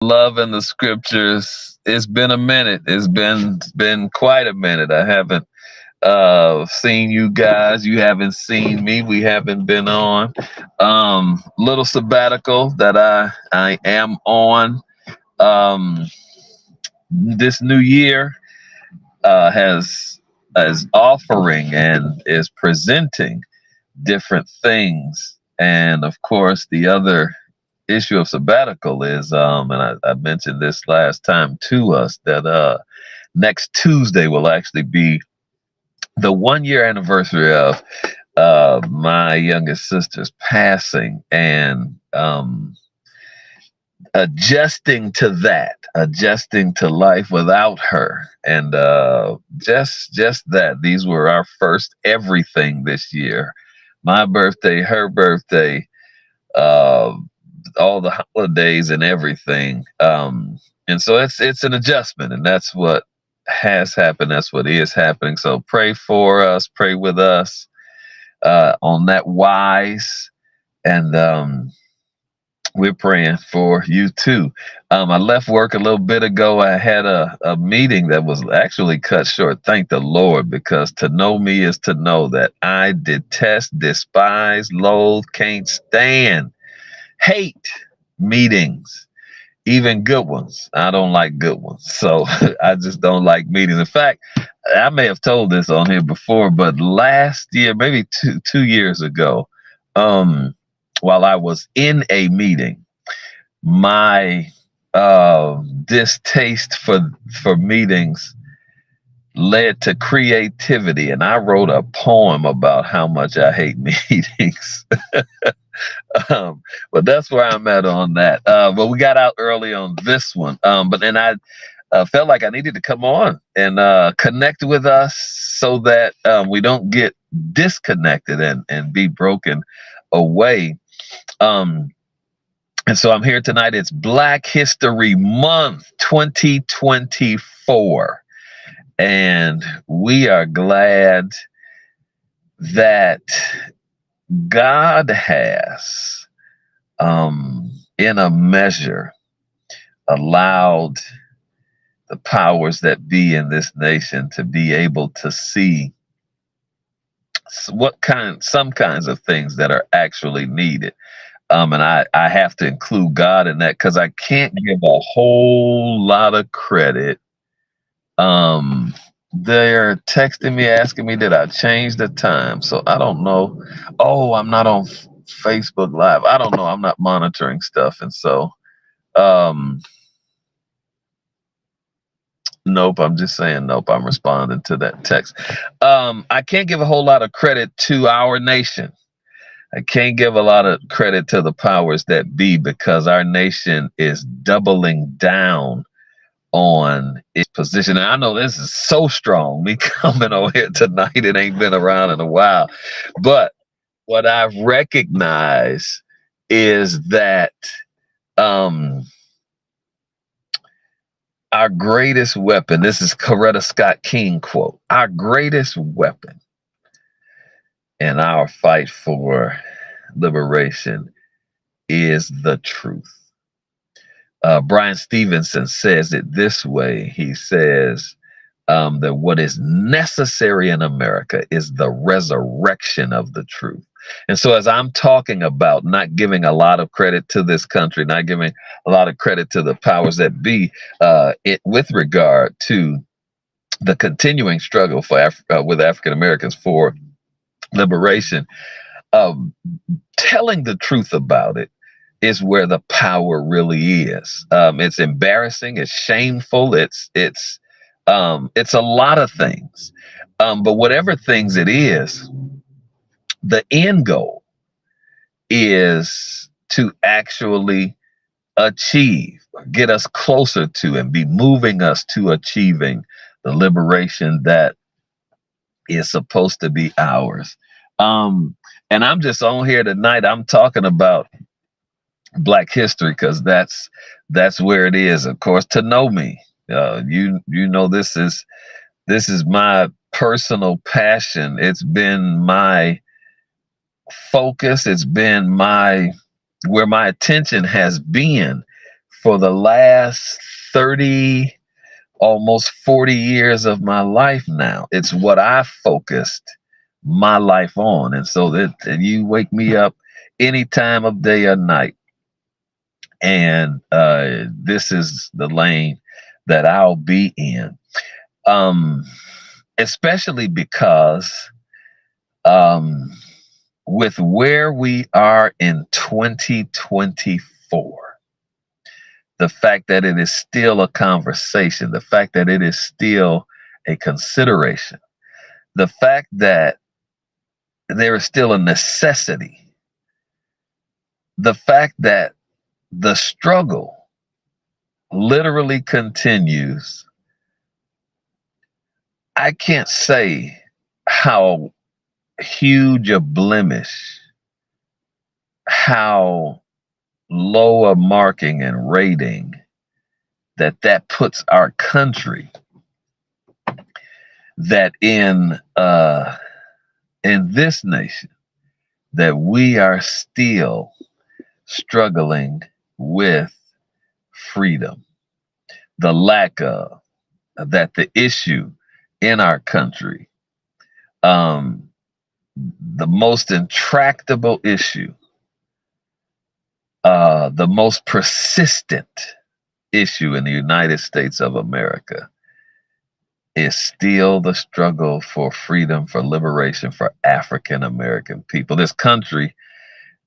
love in the scriptures. It's been a minute. It's been quite a minute. I haven't seen you guys. You haven't seen me. We haven't been on. Little sabbatical that I am on. Um, this new year has offering and is presenting different things. And of course, the other issue of sabbatical is, and I mentioned this last time to us, that next Tuesday will actually be the 1 year anniversary of my youngest sister's passing, and adjusting to life without her, and just that these were our first everything this year. My birthday, her birthday, uh, all the holidays and everything. And so it's an adjustment, and that's what has happened. That's what is happening. So pray for us, pray with us on that wise, and we're praying for you too. I left work a little bit ago. I had a meeting that was actually cut short. Thank the Lord, because to know me is to know that I detest, despise, loathe, can't stand, hate meetings, even good ones. I don't like good ones. So I just don't like meetings. In fact, I may have told this on here before, but last year, maybe two years ago, um, while I was in a meeting, my distaste for meetings led to creativity, and I wrote a poem about how much I hate meetings. um, but that's where I'm at on that. But we got out early on this one. But then I felt like I needed to come on and connect with us so that we don't get disconnected and be broken away. Um, and so I'm here tonight. It's Black History Month 2024. And we are glad that God has, in a measure, allowed the powers that be in this nation to be able to see some kinds of things that are actually needed. And I have to include God in that, because I can't give a whole lot of credit. They're texting me asking me, did I change the time? So I don't know. Oh, I'm not on Facebook Live. I don't know. I'm not monitoring stuff. And so, um, nope, I'm just saying nope. I'm responding to that text. I can't give a whole lot of credit to our nation. I can't give a lot of credit to the powers that be, because our nation is doubling down on its position. And I know this is so strong, me coming over here tonight. It ain't been around in a while. But what I've recognized is that um, our greatest weapon, this is Coretta Scott King quote, our greatest weapon in our fight for liberation is the truth. Brian Stevenson says it this way. He says that what is necessary in America is the resurrection of the truth. And so, as I'm talking about not giving a lot of credit to this country, not giving a lot of credit to the powers that be, with regard to the continuing struggle for with African Americans for liberation, um, telling the truth about it is where the power really is. It's embarrassing. It's shameful. It's a lot of things. But whatever things it is, the end goal is to actually achieve, get us closer to, and be moving us to achieving the liberation that is supposed to be ours. And I'm just on here tonight. I'm talking about Black history because that's where it is. Of course, to know me, you know this is my personal passion. It's been my focus. It's been my where my attention has been for the last 30, almost 40 years of my life now. It's what I focused my life on. And so that and you wake me up any time of day or night, and this is the lane that I'll be in. Um, Especially because um, with where we are in 2024, the fact that it is still a conversation, the fact that it is still a consideration, the fact that there is still a necessity, the fact that the struggle literally continues. I can't say how huge a blemish, how low a marking and rating that puts our country, that in this nation, that we are still struggling with freedom, the lack of that, the issue in our country, um, the most intractable issue, the most persistent issue in the United States of America is still the struggle for freedom, for liberation, for African American people. This country,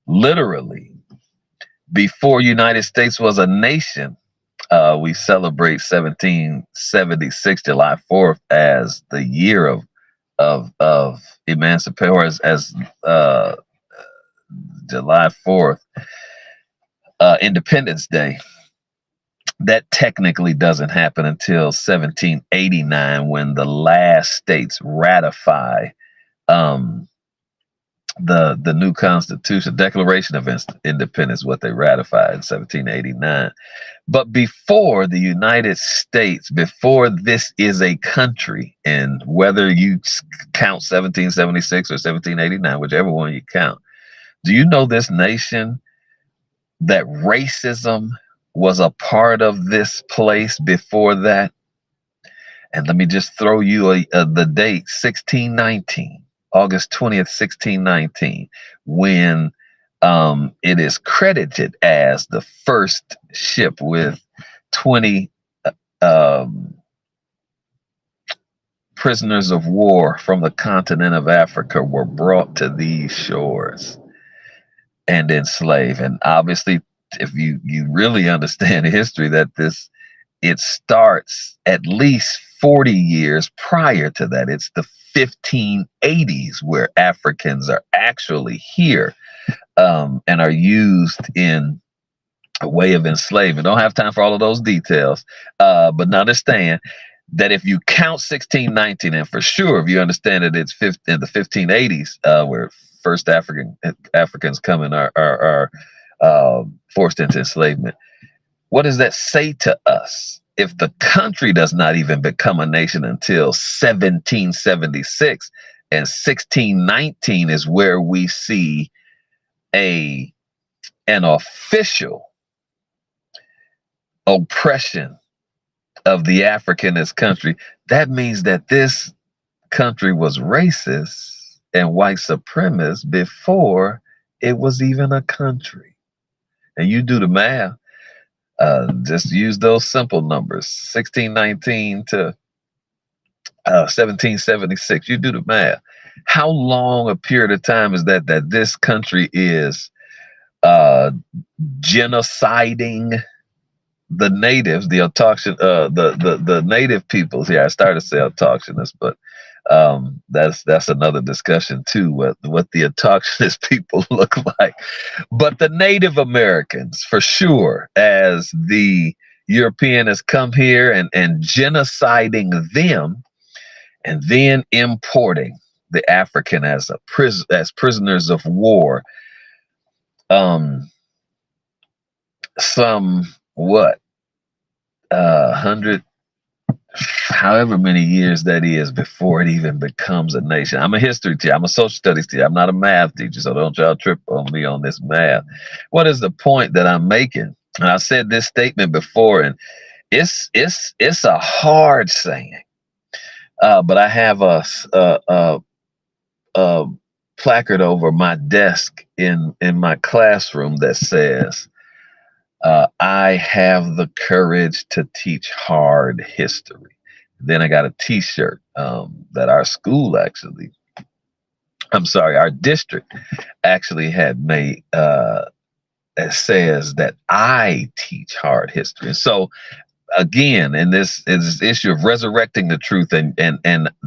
literally, before United States was a nation, we celebrate 1776, July 4th, as the year of emancipation, or as July 4th, Independence Day. That technically doesn't happen until 1789, when the last states ratify um, the new Constitution, Declaration of Independence, what they ratified in 1789. But before the United States, before this is a country, and whether you count 1776 or 1789, whichever one you count, do you know this nation, that racism was a part of this place before that? And let me just throw you the date, 1619, August 20th, 1619, when it is credited as the first ship with 20 prisoners of war from the continent of Africa were brought to these shores and enslaved. And obviously, if you really understand history, that it starts at least 40 years prior to that. It's the 1580s where Africans are actually here, and are used in a way of enslavement. Don't have time for all of those details, but understand that if you count 1619, and for sure if you understand that it's in the 1580s, where first Africans come and are forced into enslavement, what does that say to us? If the country does not even become a nation until 1776, and 1619 is where we see an official oppression of the African in this country, that means that this country was racist and white supremacist before it was even a country. And you do the math. Just use those simple numbers, 1619 to 1776. You do the math. How long a period of time is that this country is genociding the natives, the autochthon, the native peoples? Yeah, I started to say autochthonous, but that's another discussion too. What the autochthonous people look like, but the Native Americans, for sure, as the European has come here and genociding them, and then importing the African as as prisoners of war. Some what 100, however many years that is, before it even becomes a nation. I'm a history teacher. I'm a social studies teacher. I'm not a math teacher, so don't y'all trip on me on this math. What is the point that I'm making? And I said this statement before, and it's a hard saying. But I have a placard over my desk in my classroom that says, "I have the courage to teach hard history." Then I got a T-shirt that our school actually, I'm sorry, our district actually had made that says that I teach hard history. So again, in this issue of resurrecting the truth and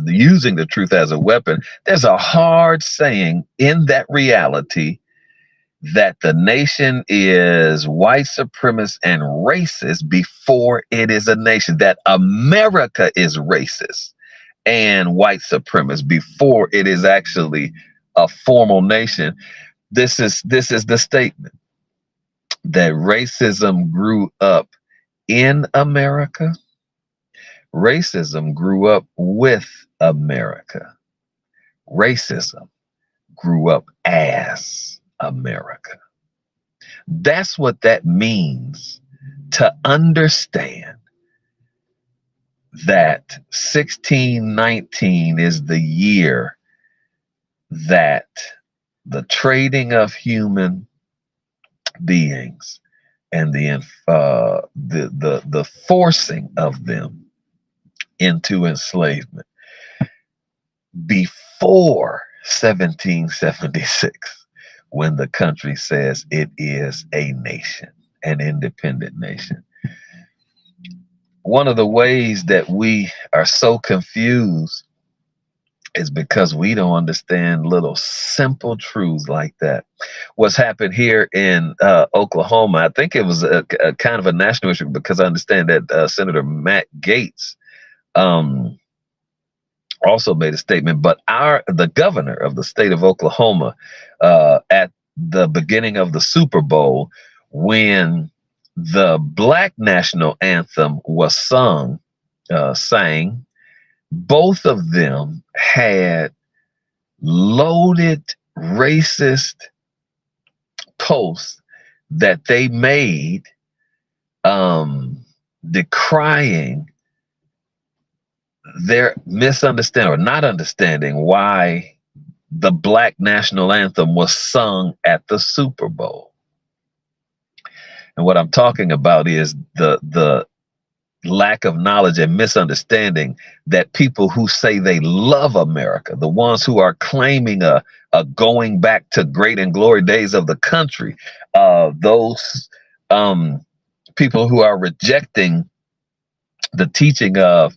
using the truth as a weapon, there's a hard saying in that reality that the nation is white supremacist and racist before it is a nation, that America is racist and white supremacist before it is actually a formal nation. This is the statement that racism grew up in America. Racism grew up with America. Racism grew up as America. That's what that means, to understand that 1619 is the year that the trading of human beings and the forcing of them into enslavement before 1776, when the country says it is a nation, an independent nation. One of the ways that we are so confused is because we don't understand little simple truths like that. What's happened here in Oklahoma, I think it was a kind of a national issue, because I understand that Senator Matt Gaetz um, also made a statement. But the governor of the state of Oklahoma, at the beginning of the Super Bowl, when the Black national anthem was sang, both of them had loaded racist posts that they made, decrying their misunderstanding or not understanding why the Black national anthem was sung at the Super Bowl. And what I'm talking about is the lack of knowledge and misunderstanding that people who say they love America, the ones who are claiming a going back to great and glory days of the country, those people who are rejecting the teaching of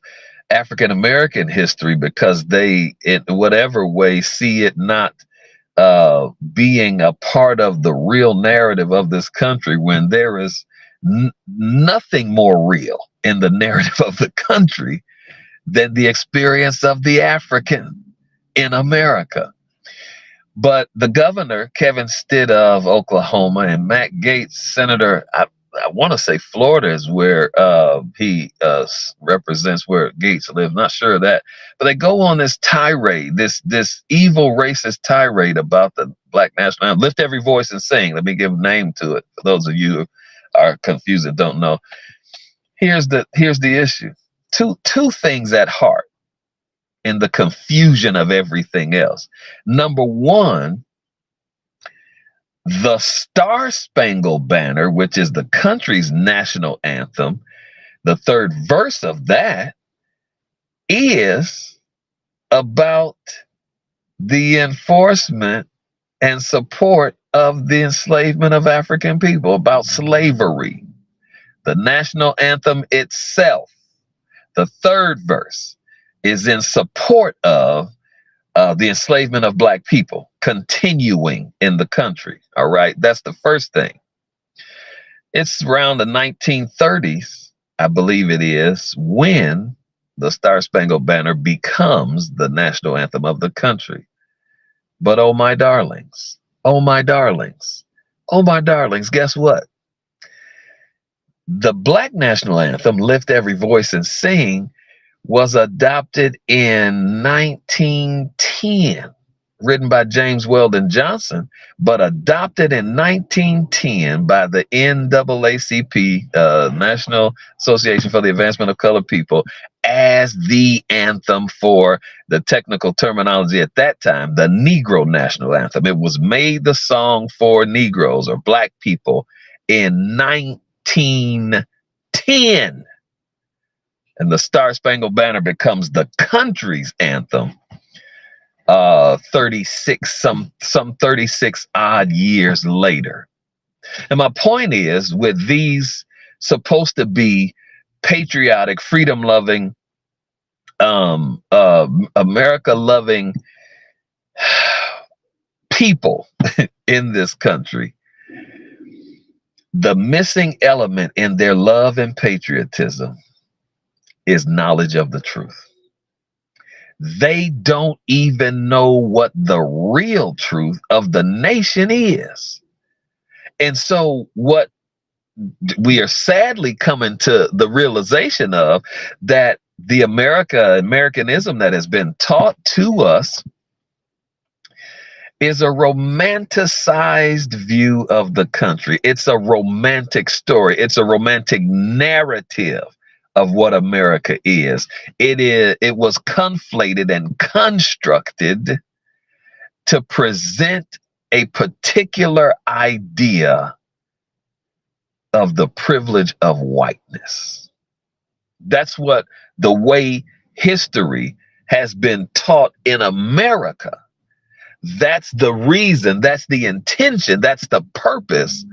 African American history because they, in whatever way, see it not being a part of the real narrative of this country, when there is nothing more real in the narrative of the country than the experience of the African in America. But the governor, Kevin Stitt of Oklahoma, and Matt Gaetz, Senator, I want to say Florida is where he represents, where Gates lives. Not sure of that, but they go on this tirade, this evil racist tirade about the Black national anthem. Lift every voice and sing. Let me give a name to it for those of you who are confused and don't know. Here's the issue. Two things at heart in the confusion of everything else. Number one, the Star Spangled Banner, which is the country's national anthem, the third verse of that is about the enforcement and support of the enslavement of African people, about slavery. The national anthem itself, the third verse, is in support of the enslavement of Black people continuing in the country. All right, that's the first thing. It's around the 1930s, I believe it is, when the Star Spangled Banner becomes the national anthem of the country. But oh my darlings, oh my darlings, oh my darlings, guess what? The Black national anthem, Lift Every Voice and Sing, was adopted in 1910 written by James Weldon Johnson, but adopted in 1910 by the NAACP, National Association for the Advancement of Colored People, as the anthem for the technical terminology at that time, the Negro National Anthem. It was made the song for Negroes or Black people in 1910. And the Star Spangled Banner becomes the country's anthem 36 some 36 odd years later. And my point is, with these supposed to be patriotic, freedom loving, America loving people in this country, the missing element in their love and patriotism is knowledge of the truth. They don't even know what the real truth of the nation is. And so what we are sadly coming to the realization of, that the Americanism that has been taught to us is a romanticized view of the country. It's a romantic story. It's a romantic narrative of what America is. It was conflated and constructed to present a particular idea of the privilege of whiteness. That's what the way history has been taught in America. That's the reason, that's the intention, that's the purpose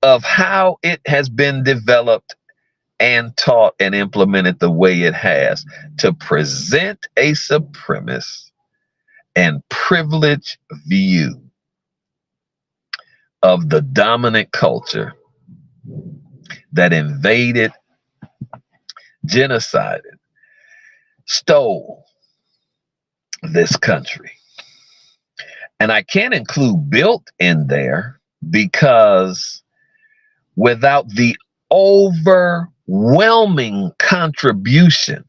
of how it has been developed and taught and implemented the way it has, to present a supremacist and privileged view of the dominant culture that invaded, genocided, stole this country. And I can't include built in there, because without the overwhelming contribution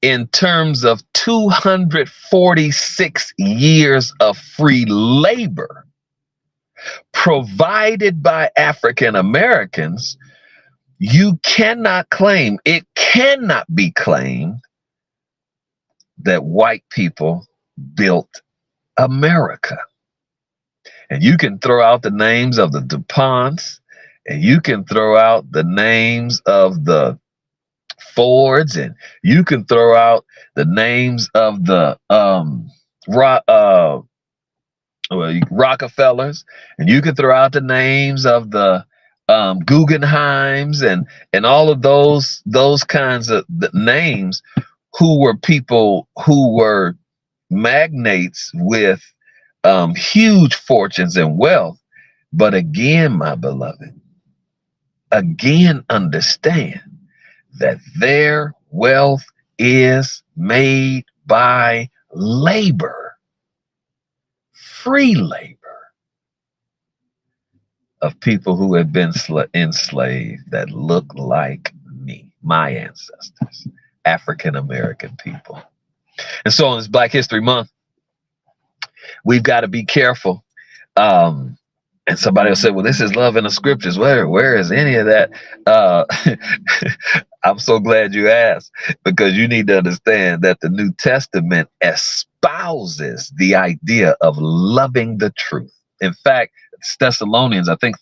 in terms of 246 years of free labor provided by African Americans, you cannot claim, it cannot be claimed, that white people built America. And you can throw out the names of the DuPonts, and you can throw out the names of the Fords, and you can throw out the names of the Rockefellers, and you can throw out the names of the Guggenheims, and all of those kinds of names, who were people who were magnates with huge fortunes and wealth. But again, my beloved, again, understand that their wealth is made by labor, free labor, of people who have been enslaved, that look like me, my ancestors, African American people. And so on this Black History Month, we've got to be careful. And somebody will say, well, this is love in the scriptures. Where is any of that? I'm so glad you asked, because you need to understand that the New Testament espouses the idea of loving the truth. In fact, Thessalonians, I think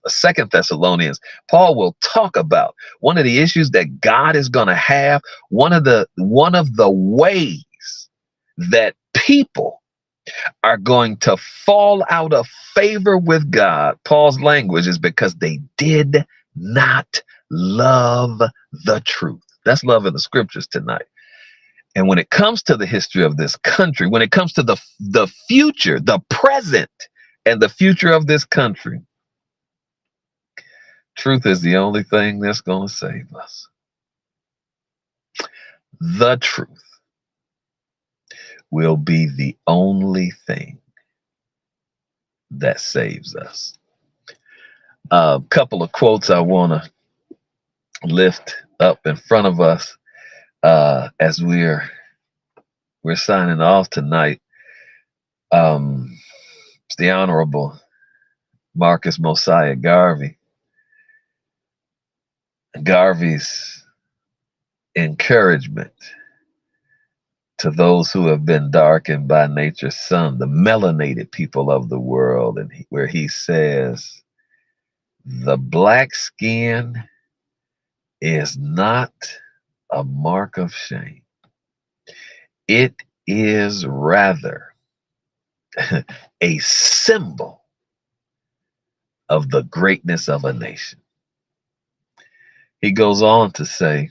Second Thessalonians, Paul will talk about one of the issues that God is going to have. One of the ways that people are going to fall out of favor with God, Paul's language, is because they did not love the truth. That's love in the scriptures tonight. And when it comes to the history of this country, when it comes to the future, the present, and the future of this country, truth is the only thing that's going to save us. The truth will be the only thing that saves us. A couple of quotes I want to lift up in front of us as we're signing off tonight. It's the Honorable Marcus Mosiah Garvey. Garvey's encouragement to those who have been darkened by nature's sun, the melanated people of the world, and where he says, the black skin is not a mark of shame. It is rather a symbol of the greatness of a nation. He goes on to say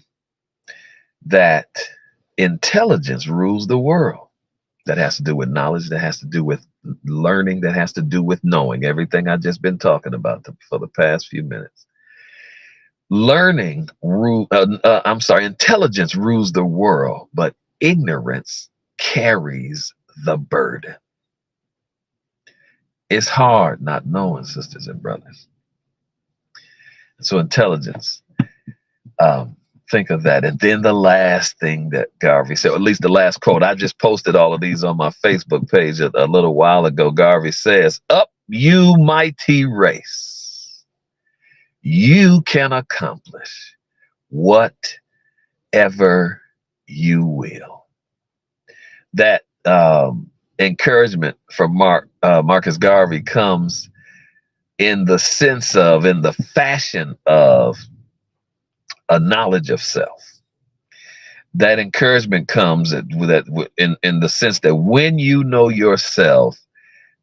that intelligence rules the world. That has to do with knowledge, that has to do with learning, that has to do with knowing everything I've just been talking about for the past few minutes. Intelligence rules the world, but ignorance carries the burden. It's hard not knowing, sisters and brothers. So intelligence, think of that. And then the last thing that Garvey said, or at least the last quote, I just posted all of these on my Facebook page a little while ago. Garvey says, "Up, you mighty race. You can accomplish whatever you will." That encouragement from Marcus Garvey comes in the fashion of a knowledge of self. That encouragement comes in the sense that when you know yourself,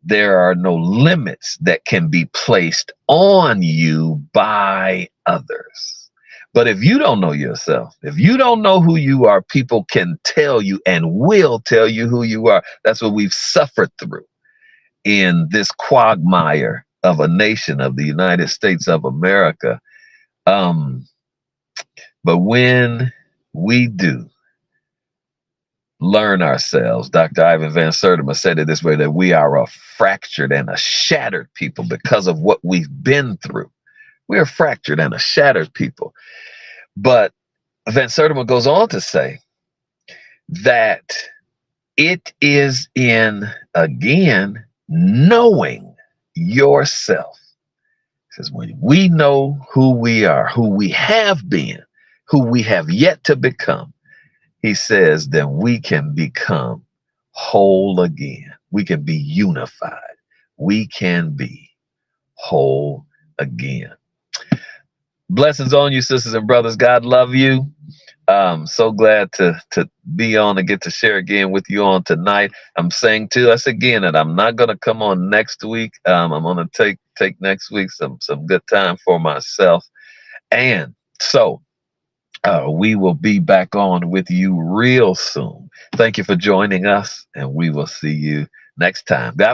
there are no limits that can be placed on you by others. But if you don't know yourself, if you don't know who you are, people can tell you and will tell you who you are. That's what we've suffered through in this quagmire of a nation, of the United States of America. But when we do learn ourselves, Dr. Ivan Van Sertima said it this way, that we are a fractured and a shattered people because of what we've been through. We're a fractured and a shattered people. But Van Sertima goes on to say that it is in, again, knowing yourself. He says, when we know who we are, who we have been, who we have yet to become, he says, then we can become whole again. We can be unified. We can be whole again. Blessings on you, sisters and brothers. God love you. So glad to be on and get to share again with you on tonight. I'm saying to us again that I'm not going to come on next week. I'm going to take next week some good time for myself. And so we will be back on with you real soon. Thank you for joining us, and we will see you next time. God